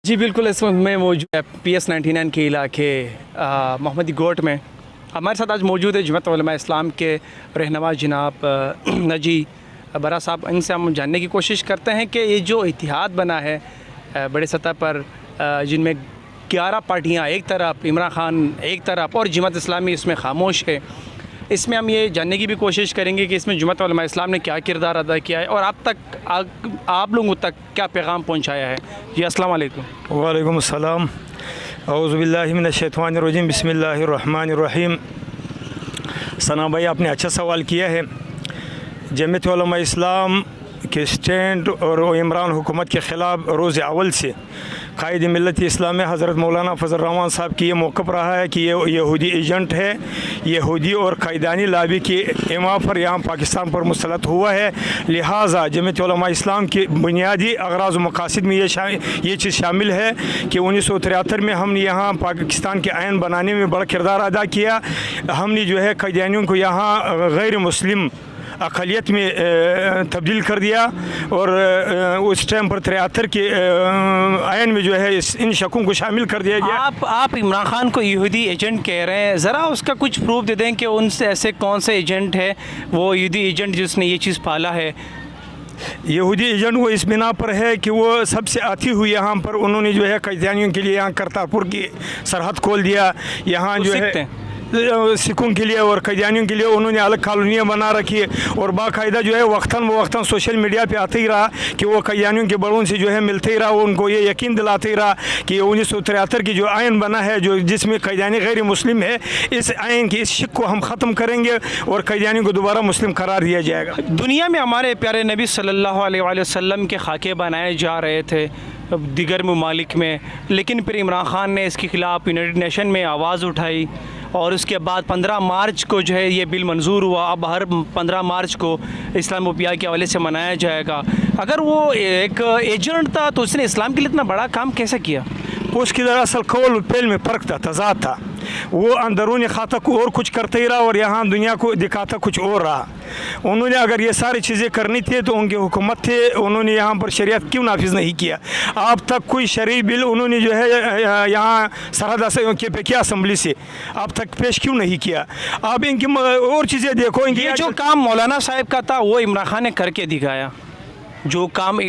जी बिल्कुल, इस वक्त मैं मौजूद है PS99 के इलाके मोहम्मदी गोट में। हमारे साथ आज मौजूद है जमात उलमा इस्लाम के रहनुमा जनाब नजी बरा साहब। इनसे हम जानने की कोशिश करते हैं कि ये जो इतिहाद बना है बड़े सतह पर, जिनमें 11 पार्टियाँ एक तरफ, इमरान खान एक तरफ और जमात इस्लामी इसमें खामोश है, इसमें हम ये जानने की भी कोशिश करेंगे कि इसमें जमात उलमा इस्लाम ने क्या किरदार अदा किया है और आप लोगों तक क्या पैगाम पहुंचाया है। जी अस्सलाम वालेकुम। वालेकुम अस्सलाम। औज़ु बिल्लाहि मिनश शैतानिर रजीम, बिस्मिल्लाहिर रहमानिर रहीम। सना भाई, आपने अच्छा सवाल किया है। जमात उलमा इस्लाम के स्टैंड और इमरान हुकूमत के ख़िलाफ़ रोज़ अव्वल से कायद मिल्लत इस्लाम हज़रत मौलाना फजल रहमान साहब की ये मौक़िफ़ रहा है कि ये यहूदी एजेंट है, यहूदी और कायदानी लाबी के इमा पर यहाँ पाकिस्तान पर मुसलत हुआ है। लिहाजा जमात उलमा इस्लाम के बुनियादी अग़राज़ मक़ासिद में ये चीज़ शामिल है कि 1973 में हमने यहाँ पाकिस्तान के आइन बनाने में बड़ा किरदार अदा किया। हमने जो है कायदानियों को यहाँ गैर मुस्लिम अक़लियत में तब्दील कर दिया और उस टाइम पर 73 के आयन में जो है इन शकों को शामिल कर दिया गया। आप इमरान खान को यहूदी एजेंट कह रहे हैं, ज़रा उसका कुछ प्रूफ दे दें कि उनसे ऐसे कौन से एजेंट है वो यहूदी एजेंट जिसने ये चीज़ पाला है। यहूदी एजेंट वो इस बिना पर है कि वो सबसे आती हुई यहाँ पर उन्होंने जो है कायदानियों के लिए यहाँ करतारपुर की सरहद खोल दिया। यहाँ जो है सिखों के लिए और कायदानियों के लिए उन्होंने अलग कॉलोनियाँ बना रखी है और बाकायदा जो है वक्तन सोशल मीडिया पे आते ही रहा कि वो कायदानियों के बड़ों से जो है मिलते ही रहा, वो उनको ये यकीन दिलाते ही रहा कि 1973 की जो आयन बना है जो जिसमें कायदानी गैर मुस्लिम है, इस आयन की इस शिक को हम ख़त्म करेंगे और कायदानियों को दोबारा मुस्लिम करार दिया जाएगा। दुनिया में हमारे प्यारे नबी सल्लल्लाहु अलैहि वसल्लम के खाके बनाए जा रहे थे दिगर ममालिक में, लेकिन फिर इमरान खान ने इसके ख़िलाफ़ यूनाइटेड नेशन में आवाज़ उठाई और उसके बाद 15 मार्च को जो है ये बिल मंजूर हुआ। अब हर 15 मार्च को इस्लामोफिया के हवाले से मनाया जाएगा। अगर वो एक एजेंट था तो उसने इस्लाम के लिए इतना बड़ा काम कैसे किया? उसकी दरअसल कौल पेल में फ़र्क था, तज़ाद था। वो अंदरूनी खाता को और कुछ करते ही रहा और यहाँ दुनिया को दिखाता कुछ और रहा। उन्होंने अगर ये सारी चीज़ें करनी थी तो उनकी हुकूमत थे, उन्होंने यहाँ पर शरीयत क्यों नाफिज नहीं किया? अब तक कोई शरई बिल उन्होंने जो है यहाँ सरहद के पेकिया असम्बली से अब तक पेश क्यों नहीं किया? अब इनकी और चीज़ें देखो। ये जो काम मौलाना साहब का था वो इमरान खान ने करके दिखाया। जो काम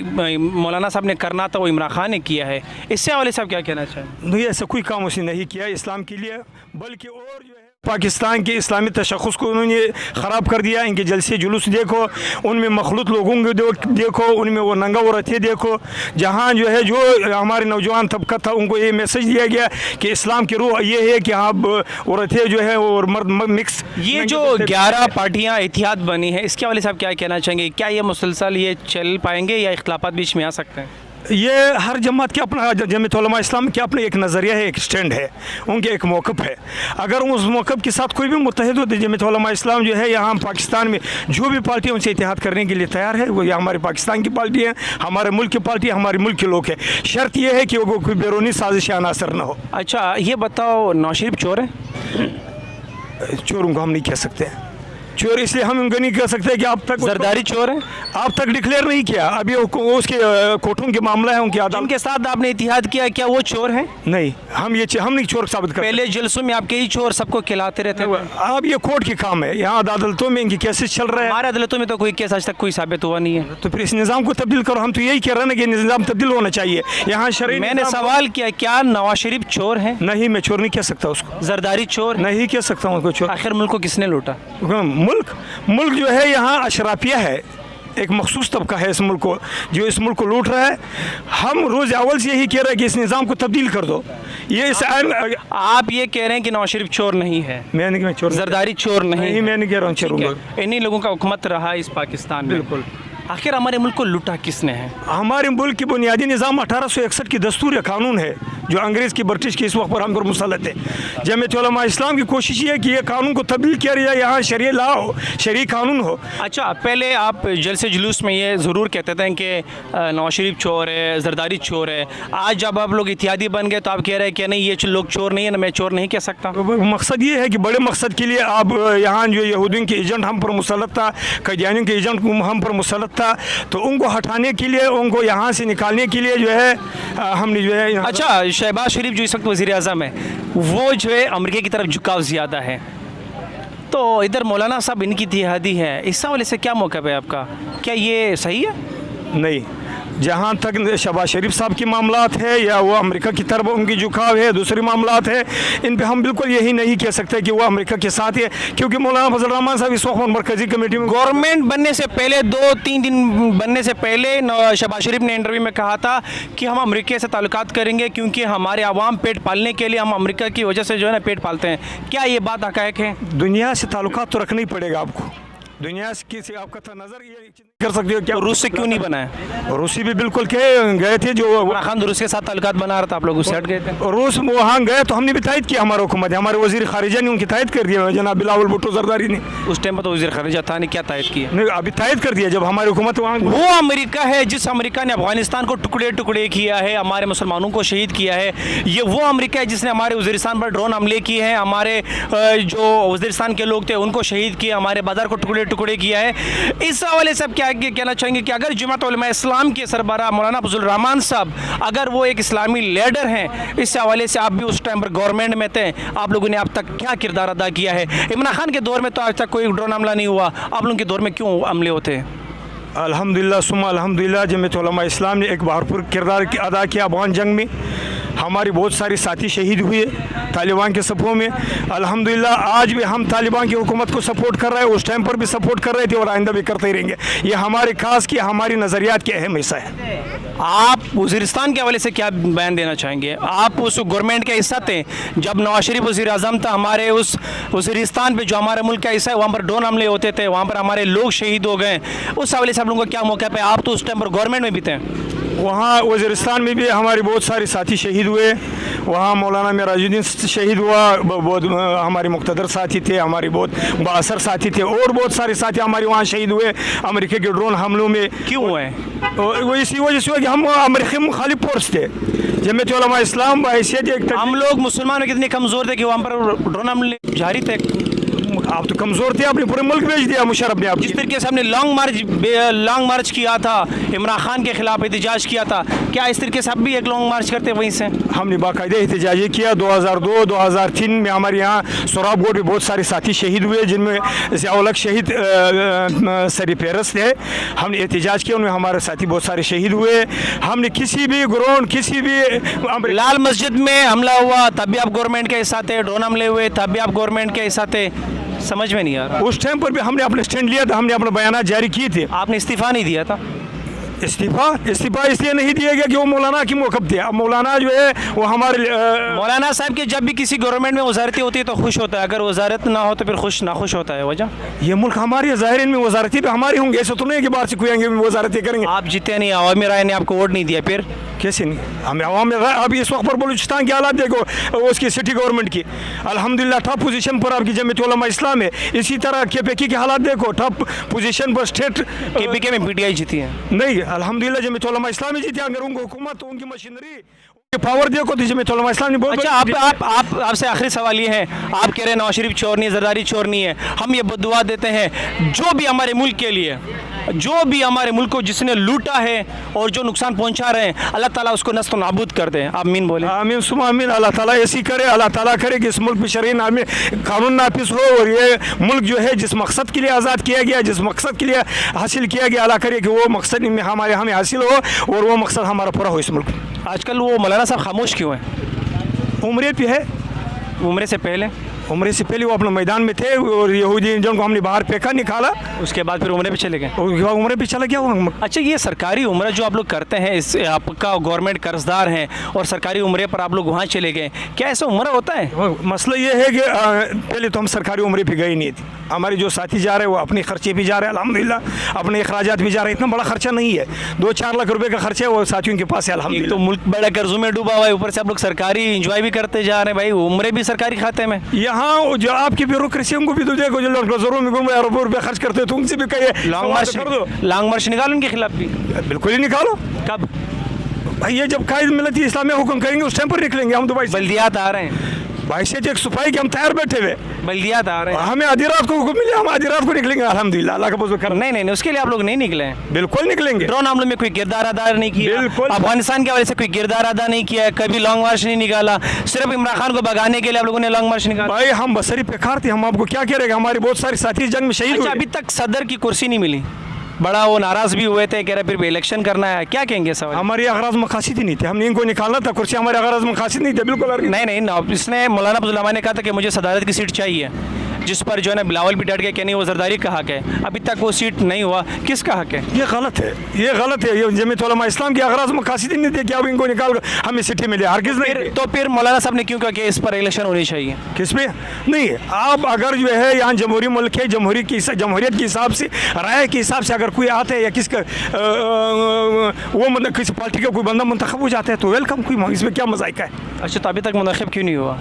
मौलाना साहब ने करना था वो इमरान खान ने किया है। इससे हवाले साहब क्या कहना चाहें? नहीं, ऐसा कोई काम उसने नहीं किया इस्लाम के लिए, बल्कि और जो है पाकिस्तान के इस्लामी तशख़्ख़ुस को उन्होंने ख़राब कर दिया। इनके जलसे जुलूस देखो, उनमें मखलूत लोगों को देखो, उनमें वो नंगा औरतें देखो। जहाँ जो है जो हमारे नौजवान तबका था उनको ये मैसेज दिया गया कि इस्लाम की रूह ये है कि हाँ औरतें जो है और मर्द मिक्स। ये जो 11 पार्टियाँ इतिहाद बनी है, इसके हवाले से आप क्या कहना चाहेंगे? क्या ये मुसलसल ये चल पाएंगे या इख्तिलाफात बीच में आ सकते हैं? ये हर जमात के अपना, जमात उलमा इस्लाम के अपना एक नज़रिया है, एक स्टैंड है, उनके एक मौक़िफ़ है। अगर उस मौक़िफ़ के साथ कोई भी मुत्तहिद हो तो जमात उलमा इस्लाम जो है यहाँ पाकिस्तान में जो भी पार्टी उनसे इत्तेहाद करने के लिए तैयार है। वो हमारे पाकिस्तान की पार्टी है, हमारे मुल्क की पार्टी है, हमारे मुल्क के लोग हैं। शर्त यह है कि वो कोई बैरूनी साजिश अनासर ना हो। अच्छा, ये बताओ, नवाज शरीफ चोर है? चोर उनको हम नहीं कह सकते। चोर इसलिए हम उनको नहीं कह सकते कि आप तक जरदारी चोर है, आप तक डिक्लेयर नहीं किया। अभी उसके कोर्टों के मामला है, उनकी अदालत के साथ आपने इतिहाद किया, क्या वो चोर है? नहीं, हम नहीं चोर साबित कर। पहले जलसों में आपके ही चोर सबको खिलाते रहते हैं। अब ये कोर्ट के काम है, यहाँ अदालतों में इनकी केसेस चल रहे हैं। हमारे अदालतों में तो कोई केस आज तक कोई साबित हुआ नहीं है। तो फिर इस निज़ाम को तब्दील करो। हम तो यही कह रहे हैं ना कि निज़ाम तब्दील होना चाहिए यहाँ शरीय। मैंने सवाल किया, क्या नवाज शरीफ चोर है? नहीं, मैं चोर नहीं कह सकता उसको। जरदारी चोर नहीं कह सकता हूँ उसको चोर। आखिर मुल्क को किसने लूटा? मुल्क जो है यहाँ अशराफिया है, एक मखसूस तबका है इस मुल्क को जो इस मुल्क को लूट रहा है। हम रोज़ अव्वल से यही कह रहे हैं कि इस निज़ाम को तब्दील कर दो। ये इस आप ये कह रहे हैं कि नवाज शरीफ चोर नहीं है? मैं चोर, जरदारी चोर नहीं, मैं नहीं कह रहा हूँ चोर। इन्हीं लोगों का हुकूमत रहा इस पाकिस्तान में। बिल्कुल। आखिर हमारे मुल्क को लूटा किसने है? हमारे मुल्क की बुनियादी निज़ाम 1861 की दस्तूर या कानून है जो अंग्रेज़ की ब्रिटिश की इस वक्त पर हम पर मुसलत है। जमीयत उलमा इस्लाम की कोशिश ये है कि ये कानून को तब्दील किया जाए, यहाँ शरीय ला हो, शरीय कानून हो। अच्छा, पहले आप जलसे जुलूस में ये ज़रूर कहते थे कि नवाज शरीफ चोर है, जरदारी चोर है। आज जब आप लोग इत्यादी बन गए तो आप कह रहे हैं कि नहीं ये लोग चोर नहीं है ना, मैं चोर नहीं कह सकता। मकसद ये है कि बड़े मकसद के लिए आप यहाँ जो यहूदियों के एजेंट हम पर मुसलत था, कदियानियों के एजेंट हम पर मुसलत था, तो उनको हटाने के लिए, उनको यहाँ से निकालने के लिए जो है हमने जो है। अच्छा, शहबाज शरीफ जो इस वक्त वज़ीर आज़म है वो जो है अमेरिका की तरफ झुकाव ज़्यादा है, तो इधर मौलाना साहब इनकी इत्तेहादी है, इस हवाले से क्या मौक़िफ़ है आपका? क्या ये सही है? नहीं, जहाँ तक शहबाज शरीफ साहब की मामलात है या वो अमेरिका की तरफ उनकी झुकाव है, दूसरी मामलात है, इन पे हम बिल्कुल यही नहीं कह सकते कि वो अमेरिका के साथ है, क्योंकि मौलाना फजल रहमान साहब इस वक्त मरकज़ी कमेटी में। गवर्नमेंट बनने से पहले 2-3 दिन बनने से पहले शहबाज शरीफ ने इंटरव्यू में कहा था कि हम अमेरिका से ताल्लुकात करेंगे क्योंकि हमारे आवाम पेट पालने के लिए हम अमेरिका की वजह से जो है ना पेट पालते हैं। क्या ये बात हक़ाइक़ है? दुनिया से ताल्लुकात तो रखना ही पड़ेगा आपको, दुनिया से आपका था नज़र ये कर सकते हो क्या? रूस से क्यों नहीं बना है? रूसी भी बिल्कुल गए थे, जो इमरान खान रूस के साथ ताल्लुकात बना रहा था, आप लोग उससे हट गए थे। रूस वहाँ गए तो हमने भी तायद किया, हमारा हुकूमत है, हमारे वज़ीर ख़ारिजा ने उनकी तायद कर दिया, जनाब बिलावल भुट्टो जरदारी ने। उस टाइम पर तो वज़ीर ख़ारिजा था, ने क्या तायद किया? नहीं, अभी तायद कर दिया जब हमारी हुकूमत वहाँ। वो अमेरिका है जिस अमेरिका ने अफगानिस्तान को टुकड़े टुकड़े किया है, हमारे मुसलमानों को शहीद किया है। ये वो अमेरिका है जिसने हमारे वज़ीरिस्तान पर ड्रोन हमले किए हैं, हमारे जो वज़ीरिस्तान के लोग थे उनको शहीद किया, हमारे बाजार को टुकड़े टुकड़े किया है। इस हवाले से आप क्या कहना चाहेंगे कि अगर जमात उलमा इस्लाम के सरबराह मौलाना फजल रहमान साहब अगर वो एक इस्लामी लीडर हैं, इस हवाले से आप भी उस टाइम पर गवर्नमेंट में थे, आप लोगों ने अब तक क्या किरदार अदा किया है? इमरान खान के दौर में तो आज तक कोई ड्रोन हमला नहीं हुआ, आप लोगों के दौर में क्यों हमले होते हैं? अल्हम्दुलिल्लाह सुम्मा अल्हम्दुलिल्लाह, जमीयत उलमा इस्लाम ने एक भरपूर किरदार अदा किया अफगान जंग में। हमारे बहुत सारे साथी शहीद हुए तालिबान के सफ़ों में। अल्हम्दुलिल्लाह आज भी हम तालिबान की हुकूमत को सपोर्ट कर रहे हैं, उस टाइम पर भी सपोर्ट कर रहे थे और आइंदा भी करते ही रहेंगे। ये हमारे खास की हमारी नज़रियात के अहम हिस्सा है। आप वज़ीरिस्तान के हवाले से क्या बयान देना चाहेंगे? आप उस गवर्नमेंट का हिस्सा थे जब नवाज शरीफ वज़ीर आज़म था, हमारे उस वज़ीरिस्तान पे जो हमारे मुल्क का हिस्सा है वहाँ पर ड्रोन हमले होते थे, वहाँ पर हमारे लोग शहीद हो गए, उस हवाले से आप लोगों का क्या मौका पे? आप तो उस टाइम पर गवर्नमेंट में भी थे। वहाँ वज़ीरिस्तान में भी हमारे बहुत सारे साथी शहीद हुए, वहाँ मौलाना मेराजुद्दीन शहीद हुआ, बहुत हमारे मुक़्तदर साथी थे, हमारे बहुत बासर साथी थे और बहुत सारे साथी हमारे वहाँ शहीद हुए अमेरिका के ड्रोन हमलों में। क्यों हुए? वो इसी वजह से हुआ कि हम अमेरिकी मुखालिफ फोर्स थे। जमीयत उलमा इस्लाम बहैसियत एक हम लोग मुसलमान कितने कमज़ोर थे कि वहाँ पर ड्रोन हमले जारी थे। आप तो कमज़ोर थे, आपने पूरे मुल्क भेज दिया मुशर्रफ ने। आप जिस तरीके से हमने लॉन्ग मार्च किया था, इमरान खान के खिलाफ एहतजाज किया था, क्या इस तरीके से आप भी एक लॉन्ग मार्च करते वहीं से? हमने बाकायदा एहतजाज किया। 2002-2003 में हमारे यहाँ सोराबगोट में बहुत सारे साथी शहीद हुए, जिनमें ज़ियाउल हक शहीद सरी पेरस थे। हमने एहतजाज किया, उनमें हमारे साथी बहुत सारे शहीद हुए। हमने किसी भी ग्राउंड, किसी भी लाल मस्जिद में हमला हुआ तब भी आप गवर्नमेंट के हिस्सा थे, ड्रोन हमले हुए तब भी आप गवर्नमेंट के हिस्सा थे, समझ में नहीं आ रहा। उस टाइम पर भी हमने अपने स्टैंड लिया था, हमने अपना बयान जारी किए थे। आपने इस्तीफ़ा नहीं दिया था? इस्तीफ़ा इसलिए नहीं दिया गया कि वो मौलाना की मौक़िफ़ थे। अब मौलाना जो है वो हमारे मौलाना साहब की जब भी किसी गवर्नमेंट में वजारतें होती है तो खुश होता है, अगर वजारत ना हो तो फिर नाखुश होता है। वजह ये मुल्क हमारी ज़ाहिर में वजारतें भी हमारी होंगी, ऐसा तो नहीं कि बाहर से कोई आएंगे वजारतें करेंगे। आप जीते नहीं, अवामी राय ने आपको वोट नहीं दिया, फिर कैसे नहीं? हमें अवाम में अब इस वक्त पर बलूचिस्तान की हालात देखो, उसकी सिटी गवर्नमेंट की अल्हम्दुलिल्लाह टॉप पोजीशन पर आपकी जमीयत उलमा इस्लाम है। इसी तरह KPK के हालात देखो, टॉप पोजीशन पर स्टेट। KPK में PTI जीती है नहीं, अल्हम्दुलिल्लाह जमीयत उलमा इस्लाम ही जीती। अगर उनको हुकूमत, उनकी मशीनरी, पावर देखो तो जमीयत उलमा इस्लाम ने बहुत। अच्छा, आपसे आखिरी सवाल ये है, आप कह रहे हैं नवाज शरीफ चोर नहीं है, जरदारी चोर नहीं है। हम ये बदुआ देते हैं जो भी हमारे मुल्क के लिए, जो भी हमारे मुल्क को जिसने लूटा है और जो नुकसान पहुंचा रहे हैं, अल्लाह ताला उसको नस्त नाबूद कर दे। आमीन बोले। आमीन सुमा आमीन। अल्लाह ताला ऐसी करे, अल्लाह ताला करे कि इस मुल्क में शरई नामे कानून नाफिज हो और ये मुल्क जो है जिस मकसद के लिए आज़ाद किया गया, जिस मकसद के लिए हासिल किया गया, अल्लाह करे कि वो मकसद में हमें हासिल हो और वो मकसद हमारा पूरा हो इस मुल्क में। आजकल वो मौलाना साहब खामोश क्यों हैं? उम्र पे है, उम्र से पहले उम्र से पहले वो अपने मैदान में थे और यहूदी जिनको हमने बाहर फेंका निकाला, उसके बाद फिर उम्र पे चले गए। उसके बाद उम्र पे चला गया वो। अच्छा, ये सरकारी उम्र जो आप लोग करते हैं, इस आपका गवर्नमेंट कर्जदार हैं और सरकारी उम्र पर आप लोग वहाँ चले गए, क्या ऐसा उम्र होता है? मसला ये है कि पहले तो हम सरकारी उम्र पे गए नहीं थे। हमारे जो साथी जा रहे हैं वो अपने खर्चे भी जा रहे हैं अल्हम्दुलिल्लाह, अपने अखराजात भी जा रहे हैं। इतना बड़ा खर्चा नहीं है, 2-4 लाख रुपए का खर्चा है वो साथियों के पास है एक अल्हम्दुलिल्लाह। तो मुल्क बड़ा कर्जों में डूबा हुआ है, ऊपर से आप लोग सरकारी इंजॉय भी करते जा रहे हैं भाई, उम्र भी सरकारी खाते में। यहाँ जो आपकी ब्यूरोक्रेसी उनको भी तो देखो, जो लोग जरूर में घूम अरबों रुपये खर्च करते हैं, तो उनसे भी कहिए लॉन्ग मार्च निकालो उनके खिलाफ भी। बिल्कुल ही निकालो। कब भाई ये जब कायद मिलती इस्लामिया हुक्म करेंगे उस टाइम पर निकलेंगे हम। तो भाई बल्दियात आ रहे हैं, भाई से एक सुपाई के हम तैयार बैठे हुए, बल्दियात आ रहे हैं। हमें आधी रात को हुक्म मिले, हम आधी रात को निकलेंगे अल्हम्दुलिल्लाह, अल्लाह का फजल करम। नहीं, उसके लिए आप लोग नहीं निकले हैं। बिल्कुल निकलेंगे। ड्रोन हमलों में कोई किरदार अदा नहीं किया, बिल्कुल। अफगानिस्तान के हवाले से कोई किरदार अदा नहीं किया, कभी लॉन्ग मार्च नहीं निकाला, सिर्फ इमरान खान को भगाने के लिए आप लोगों ने लॉन्ग मार्च निकाला। भाई हम बसरी बेकार थे, हम आपको क्या करेंगे, हमारे बहुत सारे साथी जंग में शहीद अच्छा, हुए। अभी तक सदर की कुर्सी नहीं मिली, बड़ा वो नाराज भी हुए थे, कह रहे फिर भी इलेक्शन करना है, क्या कहेंगे सवाल? हमारी अगराज मकासद ही नहीं थे, हमने इनको निकालना था कुर्सी, हमारे अगराज मकासद नहीं थे बिल्कुल। नहीं, इसने मौलाना अब्दुल रहमान ने कहा था कि मुझे सदारत की सीट चाहिए, जिस पर जो है ना बिलावल भी डट गए कि नहीं वो जरदारी का हक है। अभी तक वो सीट नहीं हुआ, किसका हक है? ये गलत है, ये गलत है। ये जमीयत उलमा इस्लाम की अगराज मकासद ही नहीं थे कि अब इनको निकाल कर हमें सीटें मिले, हरगिज़ नहीं। तो फिर मौलाना साहब ने क्यों कहा कि इस पर इलेक्शन होनी चाहिए? किस पे नहीं? आप अगर जो है यहाँ जमहूरी मुल्क है, जमहूरियत के हिसाब से, राय के हिसाब से अगर कोई आता है या किसका वो मतलब किसी पार्टी का कोई बंदा मुंतखब हो जाता है तो वेलकम, कोई इसमें क्या मजाइका है? अच्छा, तो अभी तक मुंतखब क्यों नहीं हुआ?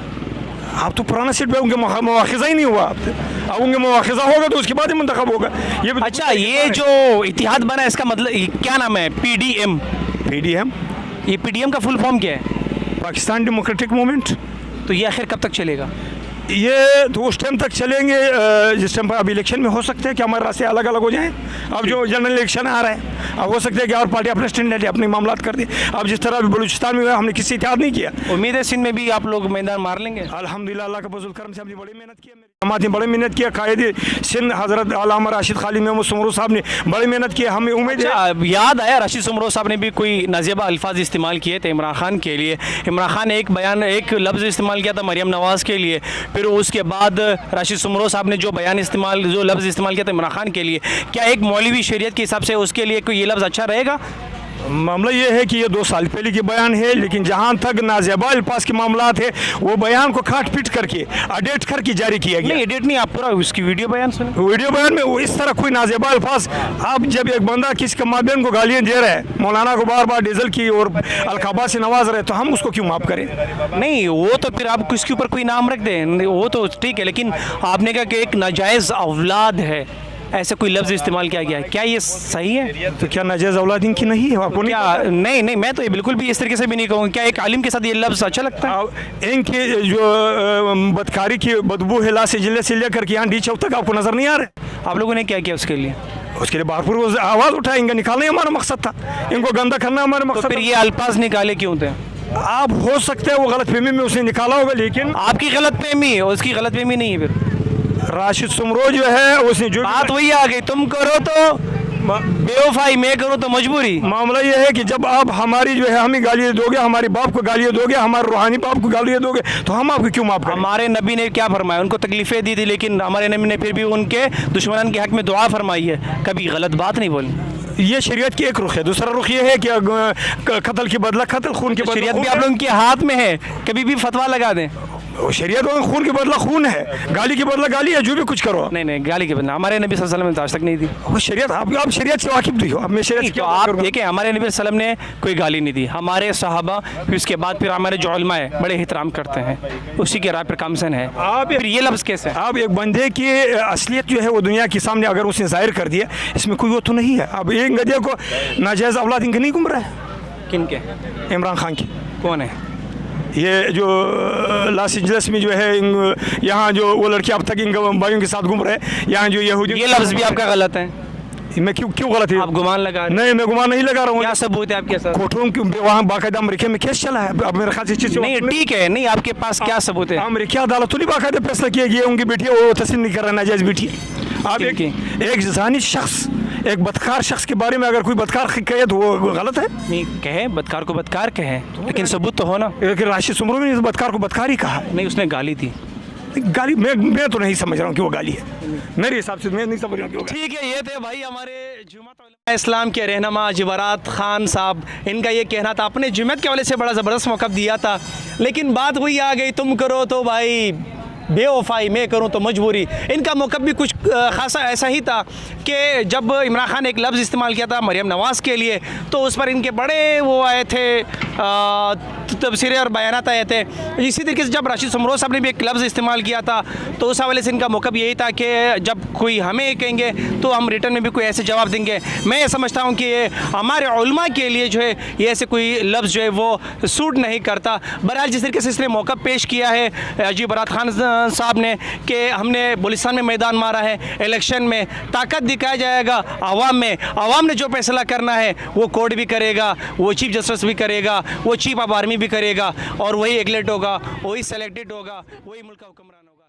आप तो पुराना सीट पे उनके मुआखिज़ा ही नहीं हुआ, अब उनके मुआखिज़ा होगा तो उसके बाद ही मुंतखब होगा। ये अच्छा, ये जो इतिहाद बना है इसका मतलब क्या नाम है? PDM। PDM, ये PDM का फुल फॉर्म क्या है? Pakistan democratic movement. तो ये आखिर कब तक चलेगा? ये तो उस टाइम तक चलेंगे जिस टाइम पर अब इलेक्शन में हो सकते हैं कि हमारे रास्ते अलग अलग हो जाएं। अब जो जनरल इलेक्शन आ रहा है, अब हो सकता है कि और पार्टी अपने स्टैंड ले, अपने मामलात कर दी। अब जिस तरह बलूचिस्तान में हुआ, हमने किसी इत्तेहाद नहीं किया। उम्मीद है सिंध में भी आप लोग मैदान मार लेंगे अल्हम्दुलिल्लाह, अल्लाह का फजल करम से हमने बड़ी मेहनत की है, जमात ने बड़ी मेहनत किया, कायदे सिंध हज़रत अल्लामा राशिद खाली महमूद सुमरो साहब ने बड़ी मेहनत की। हमें उम्मीद है। अच्छा, याद आया राशिद सुमरो साहब ने भी कोई नाज़ेबा अल्फाज इस्तेमाल किए थे इमरान खान के लिए। इमरान खान ने एक लफ्ज़ इस्तेमाल किया था मरियम नवाज़ के लिए, फिर उसके बाद राशिद सुमरो साहब ने जो लफ्ज़ इस्तेमाल किया था इमरान खान के लिए, क्या एक मौलवी शरीयत के हिसाब से उसके लिए कोई ये लफ्ज़ अच्छा रहेगा? मामला ये है कि ये 2 साल पहले की बयान है, लेकिन जहाँ तक नाज़ेबा अल्फाज के मामलात है वो बयान को काट पीट करके एडिट करके जारी किया गया। नहीं, एडिट नहीं, आप पूरा उसकी वीडियो बयान सुने। वीडियो बयान में वो इस तरह कोई नाज़ेबा अल्फाज, अब जब एक बंदा किसी के माबेन को गालियाँ दे रहा है, मौलाना को बार बार डीजल की और अलकाबा से नवाज रहे, तो हम उसको क्यों माफ़ करें? नहीं, वो तो फिर आप किसके ऊपर कोई नाम रख दें, वो तो ठीक है, लेकिन आपने कहा कि एक नाजायज़ औलाद है, ऐसा कोई लफ्ज़ इस्तेमाल किया गया है, क्या ये सही है? तो क्या नाजायज़ औलाद इनकी नहीं है? आपको क्या? नहीं, मैं तो ये बिल्कुल भी इस तरीके से भी नहीं कहूँगा। क्या एक आलिम के साथ ये लफ्ज़ अच्छा लगता है? इनके जो बदकारी की बदबू है ला से जिले से लेकर के यहाँ डी चौक तक आपको नज़र नहीं आ रहा? आप लोगों ने क्या किया उसके लिए? उसके लिए भरपूर आवाज़ उठाए, इनका निकालना ही हमारा मकसद था, इनको गंदा करना हमारा मकसद। फिर ये अल्फाज निकाले क्यों थे? आप हो सकते हैं वो गलत फहमी में उसने निकाला होगा, लेकिन आपकी गलत फहमी है, उसकी गलत फहमी नहीं है। फिर राशिद सुमरो जो है उसने जो बात वही आ गई, तुम करो तो बेवफाई, मैं करूँ तो मजबूरी। मामला ये है कि जब आप हमारी जो है हमें गालियाँ दोगे, हमारे बाप को गालियाँ दोगे, हमारे रूहानी बाप को गालियाँ दोगे, तो हम आपको क्यों माफ़ करें? हमारे नबी ने क्या फरमाया? उनको तकलीफ़ें दी थी, लेकिन हमारे नबी ने फिर भी उनके दुश्मन के हक़ में दुआ फरमाई है, कभी गलत बात नहीं बोली। ये शरीयत की एक रुख है। दूसरा रुख ये है कि कत्ल की बदला कत्ल, खून के बदला शरीयत भी आप लोगों के हाथ में है, कभी भी फतवा लगा दें। शरीयत में खून के बदला खून है, गाली के बदला गाली है, जो भी कुछ करो। नहीं, गाली के बदला हमारे नबी सल्लल्लाहु अलैहि वसल्लम ने आज तक नहीं दी। वो शरीयत आप शरीयत से वाकिफ नहीं हो। अब मैं शरीयत तो आप देखें, हमारे नबी सल्लल्लाहु अलैहि वसल्लम ने कोई गाली नहीं दी, हमारे सहाबा, फिर उसके बाद फिर हमारे जो उलमा है बड़े एहतराम करते हैं, उसी के राय पर कामसन है। आप फिर ये लफ्ज़ कैसे? आप एक बंदे की असलियत जो है वो दुनिया के सामने अगर उसने जाहिर कर दिया, इसमें कोई वो तो नहीं है। अब एक गधे को नाजायज़ औलाद इनके नहीं घूम रहा है। किन के? इमरान खान की। कौन है ये जो लॉस एंजलिस में जो है यहाँ जो वो लड़के अब तक इन भाइयों के साथ घूम रहे हैं, यहाँ जो यहूदी। ये लफ्ज़ भी आपका गलत है। मैं क्यों गलत है? आप गुमान लगा? नहीं, मैं गुमान नहीं लगा रहा हूँ। क्या सबूत है आपके साथ? कोर्टरूम वहाँ बाकायदा अमेरिका में केस चला है। अब मेरे ख्याल से चीज़ नहीं, ठीक है, नहीं, आपके पास क्या सबूत है? अमेरिकी अदालत तो नहीं बाकायदा फैसला किया गया उनकी बेटी वो तस्लीम नहीं कर रहा, नाजायज़ बेटी। आप एक जानी शख्स, एक बदकार शख्स के बारे में अगर कोई बदकार कहे तो वो गलत है। नहीं कहे, बदकार को बदकार कहे, लेकिन सबूत तो हो ना। राशिद सुमरो ने इस बदकार को बदकार ही कहा। नहीं, उसने गाली दी। गाली मैं तो नहीं समझ रहा हूँ कि वो गाली है, मेरे हिसाब से मैं नहीं समझ रहा हूँ कि वो गाली। ठीक है, ये थे भाई हमारे जुम्मत उलमा इस्लाम के रहनुमा जवाहरात खान साहब। इनका ये कहना था, अपने जुम्मत के हवाले से बड़ा ज़बरदस्त मौक़िफ़ दिया था, लेकिन बात वही आ गई, तुम करो तो भाई बेवफाई, मैं करूं तो मजबूरी। इनका मौक़िफ़ भी कुछ खासा ऐसा ही था कि जब इमरान खान ने एक लफ्ज़ इस्तेमाल किया था मरियम नवाज़ के लिए, तो उस पर इनके बड़े वो आए थे, तबसीरें और बयानात आए थे। इसी तरीके से जब राशिद समरोज़ साहब ने भी एक लफ्ज़ इस्तेमाल किया था, तो उस हवाले से इनका मौक़िफ़ यही था कि जब कोई हमें कहेंगे तो हम रिटर्न में भी कोई ऐसे जवाब देंगे। मैं ये समझता हूँ कि हमारे उलमा के लिए जो है ये ऐसे कोई लफ्ज़ जो है वो सूट नहीं करता। बहरहाल जिस तरीके से इसने मौक़िफ़ पेश किया है जवाहरात खान साहब ने कि हमने बलूचिस्तान में मैदान मारा है, इलेक्शन में ताकत दिखाया जाएगा आवाम में, आवाम ने जो फैसला करना है वो कोर्ट भी करेगा, वो चीफ जस्टिस भी करेगा, वो चीफ ऑफ आर्मी भी करेगा, और वही एग्लेट होगा, वही सेलेक्टेड होगा, वही मुल्क का हुक्मरान होगा।